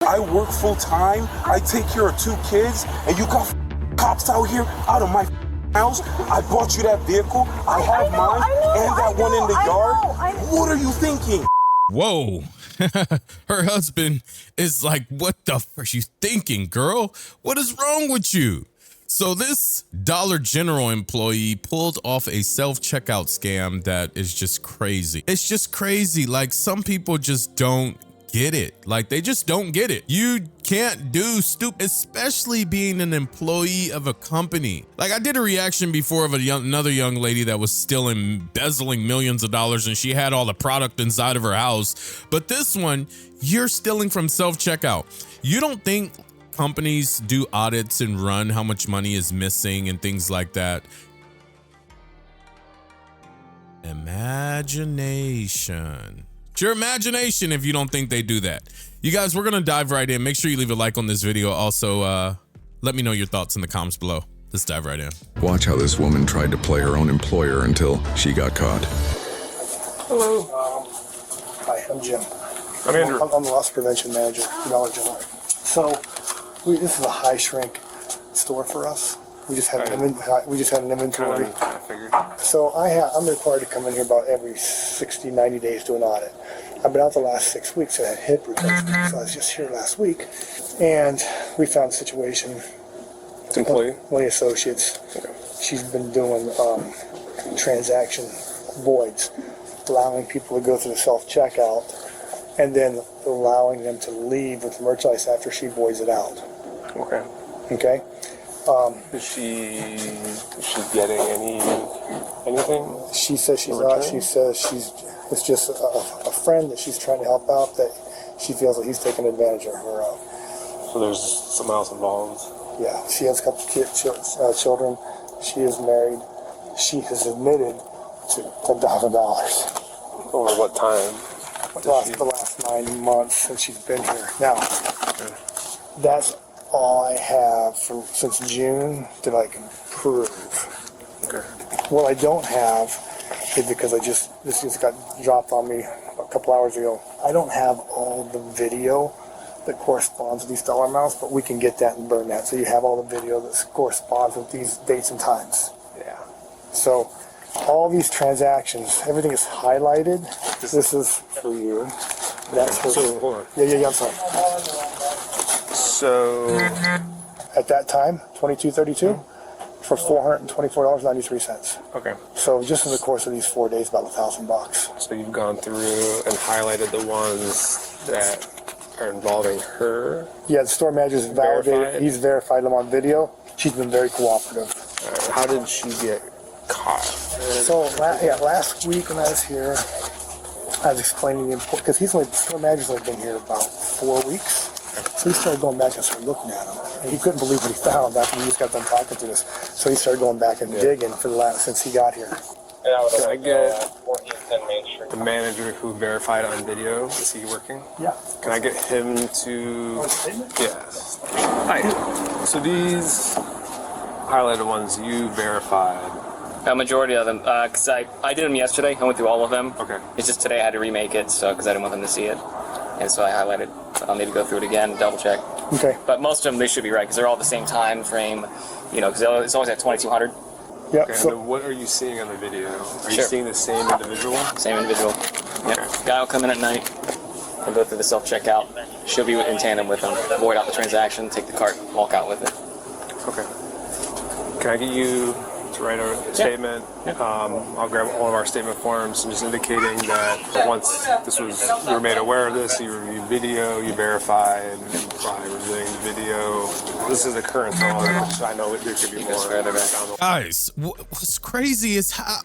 I work full time. I take care of 2 kids, and you got cops out here out of my house. I bought you that vehicle. I have mine and that one in the yard. What are you thinking? Whoa. Her husband is like, what the f are you thinking, girl? What is wrong with you? So this Dollar General employee pulled off a self-checkout scam that is just crazy. It's just crazy. Like, some people just don't get it. Like, they just don't get it. You can't do stupid, especially being an employee of a company. Like, I did a reaction before of another young lady that was still embezzling millions of dollars, and she had all the product inside of her house. But this one, you're stealing from self-checkout. You don't think companies do audits and run how much money is missing and things like that? Imagination. It's your imagination if you don't think they do that. You guys, we're gonna dive right in. Make sure you leave a like on this video. Also, let me know your thoughts in the comments below. Let's dive right in. Watch how this woman tried to play her own employer until she got caught. Hello. Hi, I'm Jim. I'm Andrew. I'm the loss prevention manager at Dollar General. So, this is a high shrink store for us. We just had an inventory. I figured. So I'm required to come in here about every 60, 90 days to an audit. I've been out the last 6 weeks. I had hip replacement, so I was just here last week, and we found a situation. It's employee. One of the associates. She's been doing transaction voids, allowing people to go through the self-checkout, and then allowing them to leave with the merchandise after she voids it out. Okay. Okay. Is she getting anything? She says she's not. She says it's just a friend that she's trying to help out that she feels that he's taking advantage of her of. So there's someone else involved. Yeah, she has a couple of children. She is married. She has admitted to $10,000. Over what time? The last 9 months since she's been here. Now, that's all I have since June that I can prove. Okay. What I don't have is because this just got dropped on me a couple hours ago. I don't have all the video that corresponds with these dollar amounts, but we can get that and burn that. So you have all the video that corresponds with these dates and times. Yeah. So all these transactions, everything is highlighted. This is for you. That's for So hold on. Yeah, I'm sorry. So At that time, 2232 for $424.93. okay. So just in the course of these 4 days, about $1,000. So you've gone through and highlighted the ones that are involving her. Yeah, the store manager's validated. Verified? He's verified them on video. She's been very cooperative. How did she get caught? So last week when I was here, I was explaining the importance, because the store manager's only been here about 4 weeks. So he started going back and started looking at them. And he couldn't believe what he found after we just got done talking to us. So he started going back and digging since he got here. Can I get the manager who verified on video? Is he working? Yeah. Can I get him to? Yes. Hi. So these highlighted ones you verified. A majority of them, because I did them yesterday. I went through all of them. Okay. It's just today I had to remake it, so because I didn't want them to see it, and so I highlighted. I'll need to go through it again, double check. Okay. But most of them they should be right because they're all the same time frame, because it's always at 2200. Yeah. Okay, So, and then what are you seeing on the video? Are you Sure. seeing the same individual? Same individual. Yep. Guy will come in at night and go through the self checkout. She'll be in tandem with him. Void out the transaction, take the cart, walk out with it. Okay. Can I get you to write a statement? Yeah. I'll grab all of our statement forms and just indicating that once you were made aware of this, you reviewed video, you verified by reviewing the video. This is the current dollar, which I know there could be more. Guys, what's crazy is how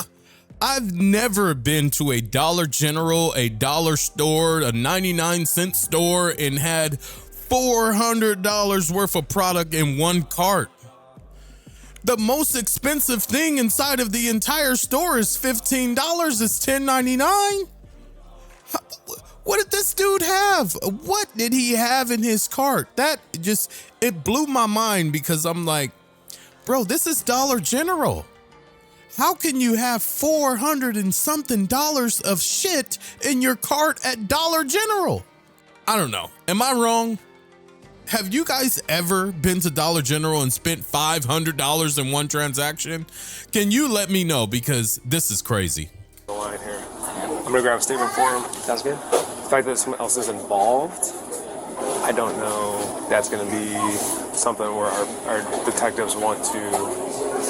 I've never been to a Dollar General, a dollar store, a 99-cent store and had $400 worth of product in one cart. The most expensive thing inside of the entire store is $15. It's $10.99. What did this dude have? What did he have in his cart? It blew my mind because I'm like, bro, this is Dollar General. How can you have $400 and something of shit in your cart at Dollar General? I don't know. Am I wrong? Have you guys ever been to Dollar General and spent $500 in one transaction? Can you let me know, because this is crazy. The line here. I'm gonna grab a statement for him. Sounds good. The fact that someone else is involved, I don't know if that's gonna be something where our detectives want to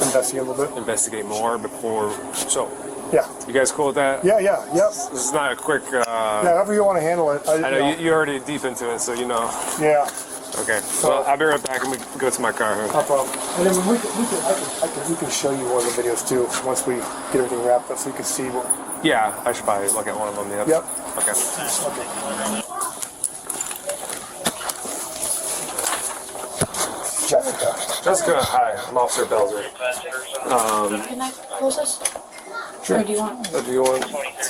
Investigate a little bit. investigate more before. So, Yeah. you guys cool with that? Yeah, yeah, yep. This is not a quick. Yeah, however you want to handle it. I know you're already deep into it, so you know. Yeah. Okay. So I'll be right back. I'm gonna go to my car. No problem. And then we can show you one of the videos too once we get everything wrapped up, so you can see what. Yeah, I should probably look at one of them. Yep. Yep. Okay. Jessica, hi. I'm Officer Belzer. Can I close this? Sure. Or do you want? Do you want to?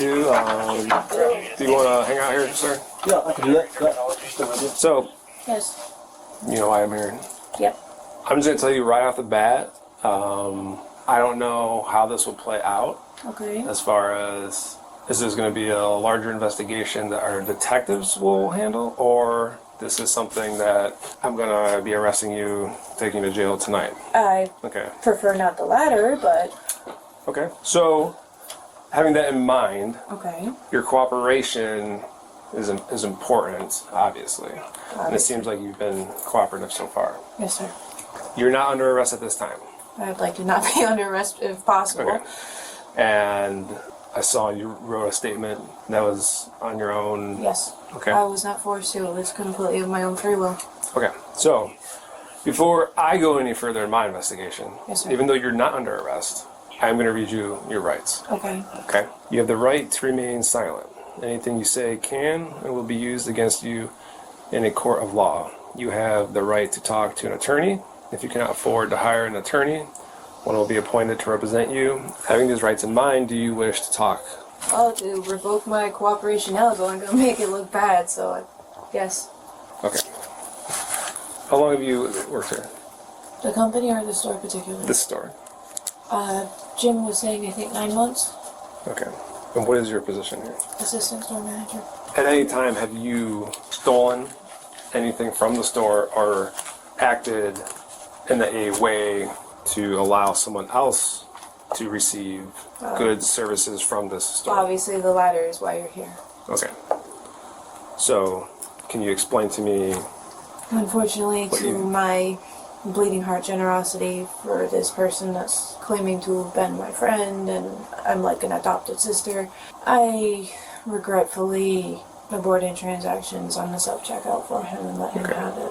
Do you want to hang out here, sir? Yeah, I can do that. So, Yes. you know why I'm here. Yep. I'm just gonna tell you right off the bat. I don't know how this will play out. Okay. As far as is this going to be a larger investigation that our detectives will handle, or this is something that I'm going to be arresting you, taking you to jail tonight? I Okay. prefer not the latter, but Okay. So, having that in mind, okay. your cooperation is important, obviously. And it seems like you've been cooperative so far. Yes, sir. You're not under arrest at this time. I'd like to not be under arrest if possible. Okay. And I saw you wrote a statement that was on your own. Yes. Okay. I was not forced to. It was completely of my own free will. Okay. So, before I go any further in my investigation, Yes, sir. even though you're not under arrest, I'm going to read you your rights. Okay. Okay. You have the right to remain silent. Anything you say can and will be used against you in a court of law. You have the right to talk to an attorney. If you cannot afford to hire an attorney, one will be appointed to represent you. Having these rights in mind, do you wish to talk? Well, to revoke my cooperation now is only going to make it look bad, so yes. Okay. How long have you worked here? The company or the store particularly? This store. Jim was saying, I think, 9 months. Okay. And what is your position here? Assistant store manager. At any time, have you stolen anything from the store or acted in a way to allow someone else to receive goods, services from this store? Obviously, the latter is why you're here. Okay. So, can you explain to me? Unfortunately, What to you- my bleeding heart generosity for this person that's claiming to have been my friend and I'm like an adopted sister, I regretfully aborted transactions on the self-checkout for him and let him have it.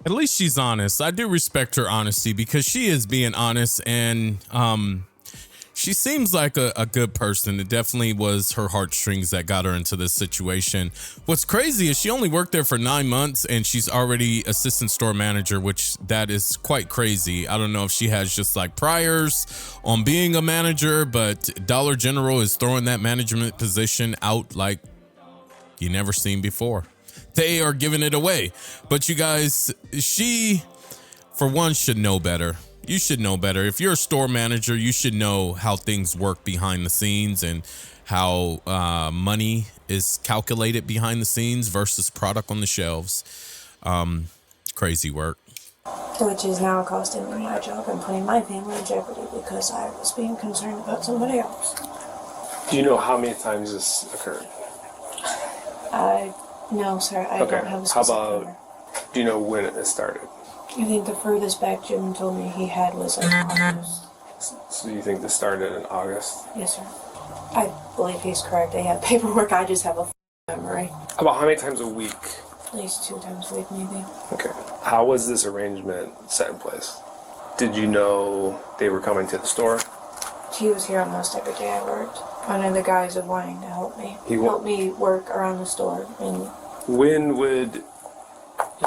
At least she's honest. I do respect her honesty, because she is being honest, and she seems like a good person. It definitely was her heartstrings that got her into this situation. What's crazy is she only worked there for 9 months and she's already assistant store manager, which that is quite crazy. I don't know if she has just like priors on being a manager, but Dollar General is throwing that management position out like you never seen before. They are giving it away. But you guys, she, for one, should know better. You should know better. If you're a store manager, you should know how things work behind the scenes and how money is calculated behind the scenes versus product on the shelves. Crazy work. Which is now costing me my job and putting my family in jeopardy because I was being concerned about somebody else. Do you know how many times this occurred? No, sir, I Okay. don't have a How specific about, number. do you know when it started? I think the furthest back Jim told me he had was like August. So you think this started in August? Yes, sir. I believe he's correct. They have paperwork. I just have a memory. About how many times a week? At least 2 times a week, maybe. Okay. How was this arrangement set in place? Did you know they were coming to the store? He was here almost every day I worked, under the guise of wanting to help me. Help me work around the store. And when would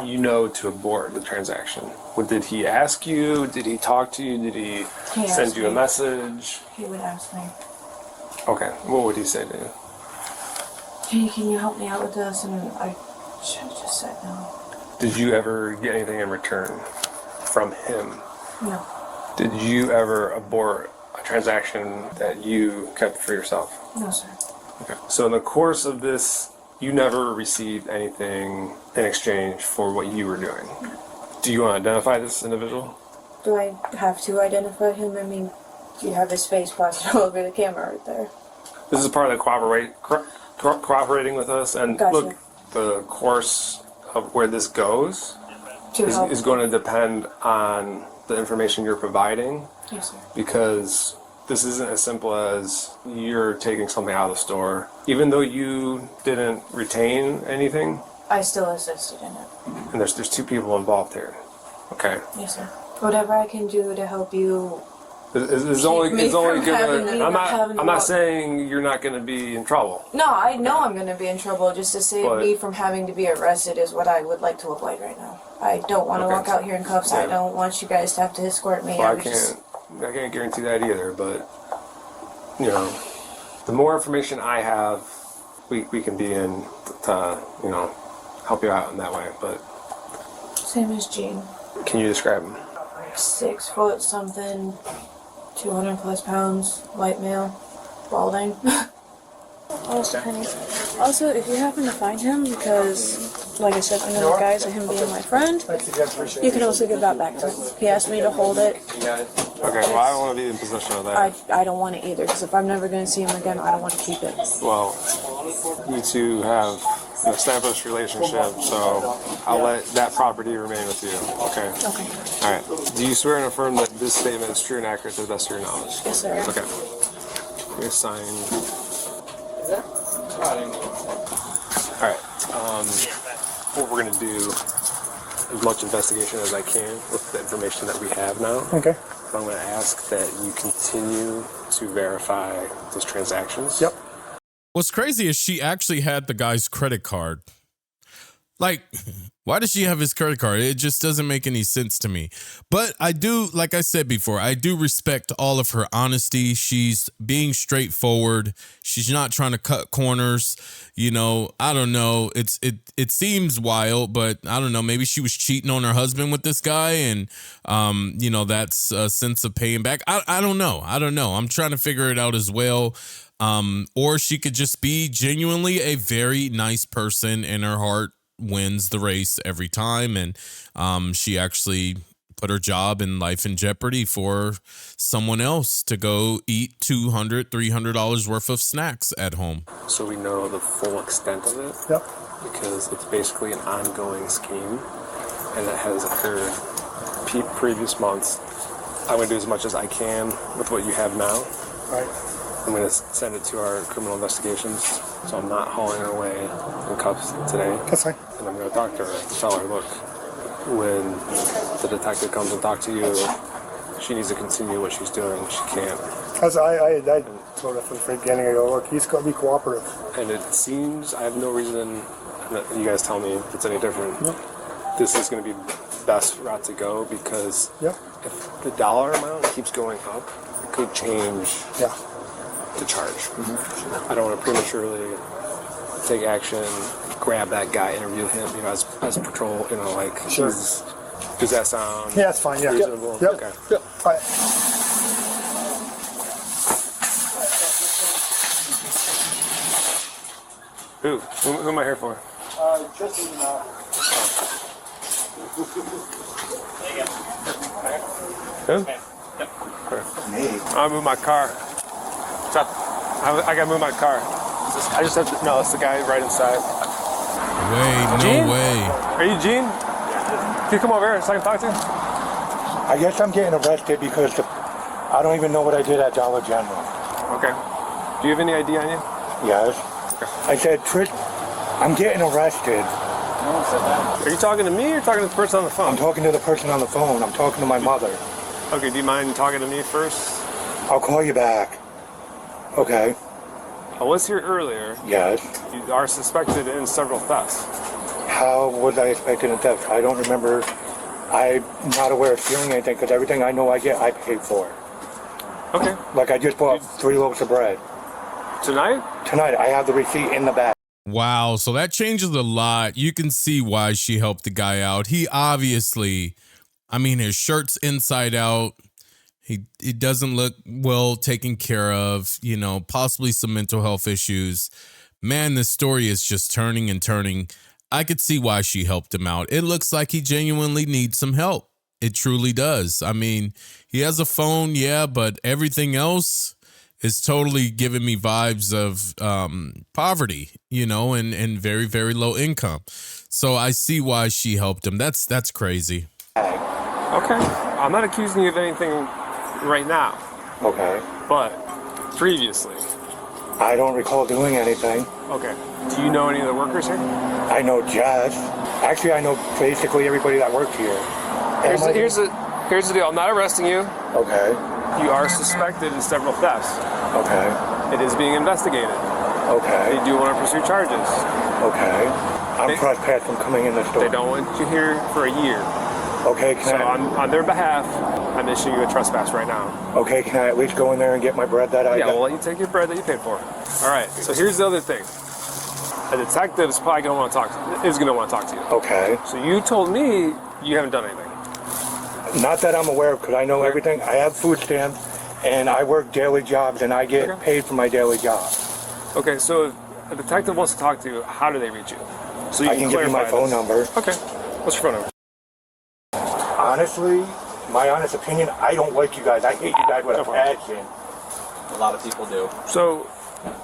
you know to abort the transaction? Did he ask you? Did he talk to you? Did he send asked you a me. message? He would ask me, Okay. What would he say to you? hey, can you help me out with this? And I should have just said no. Did you ever get anything in return from him? No. Did you ever abort a transaction that you kept for yourself? No, sir. Okay. So in the course of this you never received anything in exchange for what you were doing. Do you want to identify this individual? Do I have to identify him? I mean, you have his face plastered all over the camera right there. This is part of the cooperating with us, and Gotcha. look, the course of where this goes To help. is going to depend on the information you're providing. Yes, sir. Because this isn't as simple as you're taking something out of the store. Even though you didn't retain anything, I still assisted in it. and there's two people involved here. Okay. Yes, sir. Whatever I can do to help you. It's only me gonna. from having to I'm not walk. saying you're not gonna be in trouble. No, I know I'm going to be in trouble. Just to save But- me from having to be arrested is what I would like to avoid right now. I don't want to Okay. walk out here in cuffs. I Yeah. don't want you guys to have to escort me. Well, I would just- can't guarantee that either. But you know, the more information I have, we can be in to help you out in that way. But Same as Gene. can you describe him? 6 foot something, 200 plus pounds, white male, balding. Also, if you happen to find him, because, like I said, I know the guys and him being my friend, you can also give that back to him. He asked me to hold it. Okay. Well, I don't want to be in possession of that. I don't want it either, because if I'm never going to see him again, I don't want to keep it. Well, you two have an established relationship, so I'll let that property remain with you. Okay. Okay. All right. Do you swear and affirm that this statement is true and accurate to the best of your knowledge? Yes, sir. Okay. You're signed. All right. What we're gonna do as much investigation as I can with the information that we have now. Okay. So I'm gonna ask that you continue to verify those transactions. Yep. What's crazy is she actually had the guy's credit card. Like, why does she have his credit card? It just doesn't make any sense to me. But I do, like I said before, I do respect all of her honesty. She's being straightforward. She's not trying to cut corners. You know, I don't know. It seems wild, but I don't know. Maybe she was cheating on her husband with this guy, and that's a sense of paying back. I don't know. I'm trying to figure it out as well. Or she could just be genuinely a very nice person, and her heart wins the race every time, and she actually put her job and life in jeopardy for someone else to go eat $200-$300 worth of snacks at home. So we know the full extent of it. Yep. Because it's basically an ongoing scheme, and it has occurred previous months. I'm going to do as much as I can with what you have now. Right. I'm going to send it to our criminal investigations, so I'm not hauling her away in cuffs today. That's fine. And I'm going to talk to her, tell her, look, when the detective comes and talks to you, she needs to continue what she's doing. She can't. As I told her from the beginning, I go, look, he's going to be cooperative. And it seems, I have no reason, you guys tell me if it's any different. Yep. This is going to be the best route to go, because Yep. if the dollar amount keeps going up, it could change Yeah. the charge. I don't want to prematurely take action, grab that guy, interview him, as patrol, Sure. does that sound Yeah, that's fine. Yeah. reasonable? Yep. Okay. Yep. All right. Who am I here for? Just so you know. Him? Okay. I'll move my car. Stop. I gotta move my car. I just have to. No, it's the guy right inside. Wait, Gene? no way. Are you Gene? Can you come over here so I can talk to you? I guess I'm getting arrested because I don't even know what I did at Dollar General. Okay. Do you have any ID on you? Yes. Okay. I said, Trish, I'm getting arrested. Are you talking to me or talking to the person on the phone? I'm talking to the person on the phone. I'm talking to my mother. Okay, do you mind talking to me first? I'll call you back. Okay. I was here earlier. Yes. You are suspected in several thefts. How was I expecting a theft? I don't remember. I'm not aware of stealing anything because everything I know I get, I pay for. Okay. Like I just bought 3 loaves of bread. Tonight? Tonight, I have the receipt in the bag. Wow, so that changes a lot. You can see why she helped the guy out. He obviously, his shirt's inside out. He doesn't look well taken care of, possibly some mental health issues. Man, this story is just turning and turning. I could see why she helped him out. It looks like he genuinely needs some help. It truly does. I mean, he has a phone, yeah, but everything else is totally giving me vibes of poverty, you know, and very, very low income. So I see why she helped him. That's crazy. Okay. I'm not accusing you of anything right now. Okay. But previously. I don't recall doing anything. Okay. Do you know any of the workers here? I know Jess. Actually, I know basically everybody that worked here. Here's the deal. I'm not arresting you. Okay. You are suspected in several thefts. Okay. It is being investigated. Okay. They do want to pursue charges. Okay. I'm trespassed from coming in the store. They don't want you here for a year. Okay, So on their behalf, I'm issuing you a trespass right now. Okay, can I at least go in there and get my bread that I Yeah, got? we'll let you take your bread that you paid for. All right, so here's the other thing. A detective is probably going to want to talk to you. Okay. So you told me you haven't done anything. Not that I'm aware of, because I know everything. I have food stamps, and I work daily jobs, and I get paid for my daily job. Okay, so if a detective wants to talk to you, how do they reach you? So I can give you my phone number. Okay. What's your phone number? Honestly, my honest opinion, I don't like you guys. I hate you guys with a passion. A lot of people do. So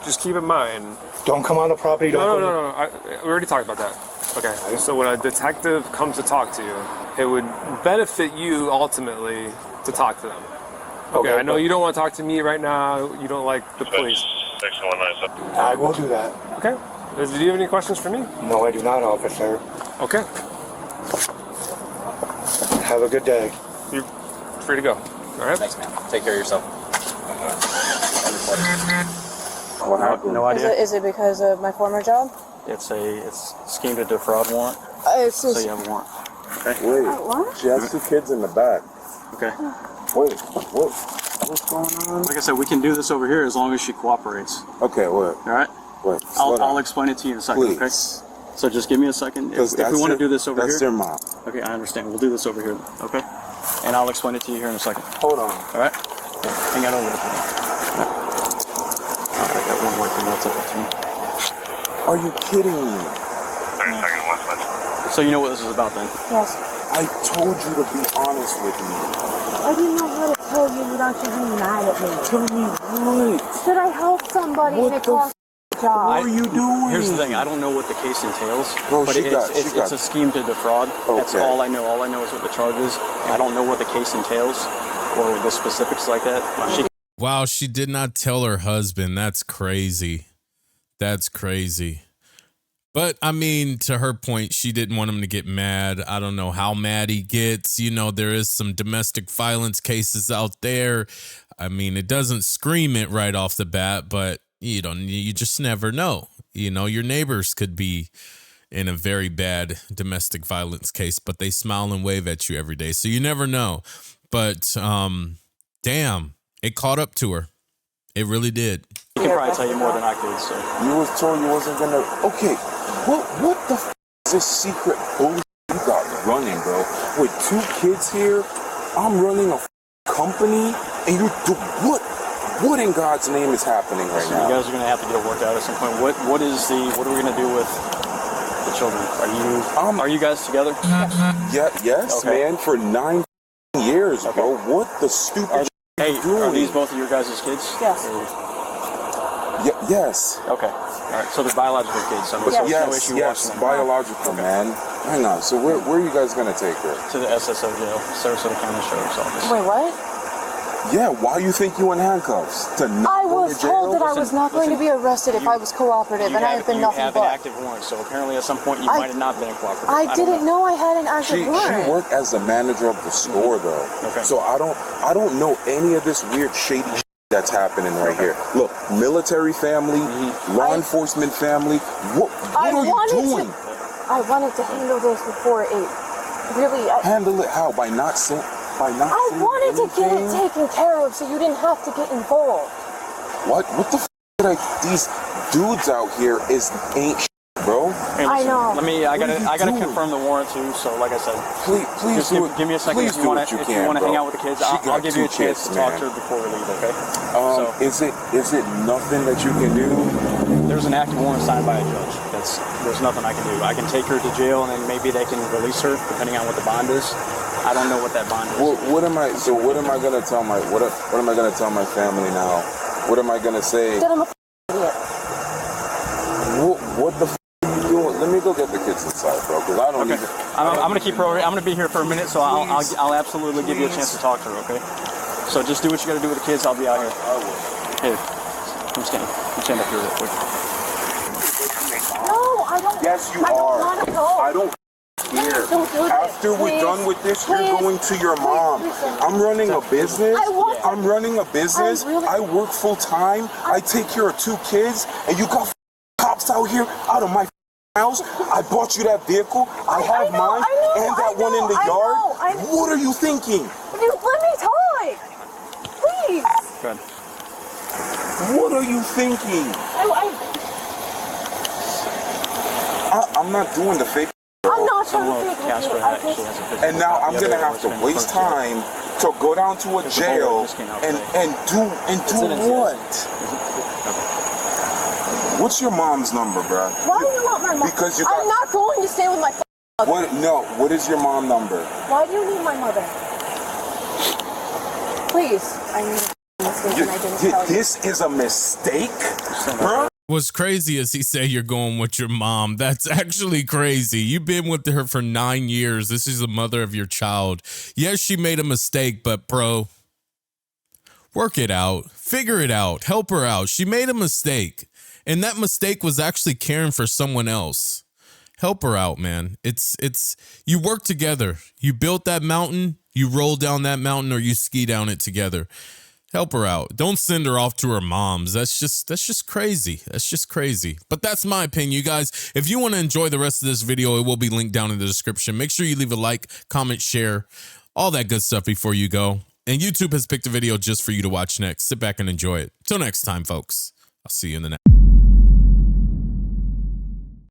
just keep in mind. Don't come on the property. Don't No. We already talked about that. Okay. So when a detective comes to talk to you, it would benefit you ultimately to talk to them. Okay. I know you don't want to talk to me right now. You don't like the police. I will do that. Okay. Do you have any questions for me? No, I do not, officer. Okay. Have a good day. You're free to go. All right? Thanks, man. Take care of yourself. No idea. Is it because of my former job? It's scheme to defraud warrant. It's just, So you have a warrant. Wait, what? she has 2 kids in the back. Okay. Wait, what's going on? Like I said, we can do this over here as long as she cooperates. Okay, what? All right. Wait, slow I'll down. explain it to you in a second. Please. Okay. So just give me a second. If we That's want to do this over that's here. their mom. Okay, I understand. We'll do this over here. Okay. And I'll explain it to you here in a second. Hold on. All right. Yeah, hang out over there. I got one more thing that's up to me. Are you kidding me? So you know what this is about then? yes. I told you to be honest with me. I didn't know how to tell you without you being mad at me. Tell me what? Should I help somebody What in a the cost job? What are you doing? Here's the thing. I don't know what the case entails, Bro, but it's a scheme to defraud. That's Okay. all I know. All I know is what the charge is. I don't know what the case entails or the specifics like that. Wow, she did not tell her husband. That's crazy. That's crazy. But I mean, to her point, she didn't want him to get mad. I don't know how mad he gets. You know, there is some domestic violence cases out there. I mean, it doesn't scream it right off the bat, but you just never know. You know, your neighbors could be in a very bad domestic violence case, but they smile and wave at you every day. So you never know. But damn, it caught up to her. It really did. He can probably tell you more than I could. So You was told you wasn't gonna. Okay, what the is this secret bullshit you got running, bro? With 2 kids here, I'm running a company, and you do what? What in God's name is happening right you now? guys are gonna have to get it worked out at some point. What are we gonna do with the children? Are you guys together? Yes, Okay. man. For 9 years, bro. What the stupid? Hey, doing? are these both of your guys' kids? Yes. Yes. Okay. All right. So they're biological kids. So there's no issue Yes, watching them. biological, man. Hang on. So where are you guys gonna take her? To the SSO jail, Sarasota County Sheriff's Office. Wait, what? Yeah. Why you think you in handcuffs? To not I go was to jail? told that I was not going to be arrested if I was cooperative, and I have been nothing You have an but. active warrant, so apparently at some point you might have not been cooperative. I don't didn't know I had an active She warrant. worked as the manager of the store though. Okay. So I don't know any of this weird shady shit that's happening right here. Look, military family, law enforcement family. What I are you wanted doing? I wanted to handle this before it really. Handle it how? By not saying. I wanted to get it taken care of so you didn't have to get involved. What the these dudes out here ain't shit, bro. Hey, I listen, know. I gotta doing? confirm the warrant too. So like I said, Please just do it. give me a second Please if you do want what you to can, hang bro. out with the kids. She I'll got give you a 2 chance kids, to talk man. to her before we leave. Okay. Is it nothing that you can do? there's an active warrant signed by a judge. There's nothing I can do. I can take her to jail and then maybe they can release her depending on what the bond is. I don't know what that bond is. What am I gonna tell my what am I gonna tell my family now? What am I gonna say? That I'm a idiot. What the are you doing? Let me go get the kids inside, bro, because I don't even. I'm gonna keep her. I'm gonna be here for a minute, so I'll absolutely give you a chance to talk to her. Okay. So just do what you gotta do with the kids. I'll be out here. Here. I'm stand up here real quick. No, I don't. Yes, you I are. don't want to go. I don't care. Don't do this. After we're done with this, you're going to your mom. I'm running a business. I'm running a business. I work full time. I take care of 2 kids, and you got cops out here out of my house. I bought you that vehicle. I have mine and that one in the yard. What are you thinking? Dude, let me talk. Please. Go ahead. What are you thinking? I'm not doing the fake. I'm not trying to fake it. And now I'm gonna have to waste time to go down to a jail and do what? What's your mom's number, bro? Why do you want my mom? Because you got. I'm not going to stay with my mother. What? No. What is your mom number? Why do you need my mother? Please, I need a mistake and I didn't tell you. This is a mistake, bro. What's crazy is he said you're going with your mom. That's actually crazy. You've been with her for 9 years. This is the mother of your child. Yes, she made a mistake, but bro, work it out. Figure it out. Help her out. She made a mistake. And that mistake was actually caring for someone else. Help her out, man. It's you work together. You built that mountain, you roll down that mountain, or you ski down it together. Help her out. Don't send her off to her mom's. That's just crazy. That's just crazy. But that's my opinion, you guys. If you want to enjoy the rest of this video, it will be linked down in the description. Make sure you leave a like, comment, share, all that good stuff before you go. And YouTube has picked a video just for you to watch next. Sit back and enjoy it. Till next time, folks. I'll see you in the next.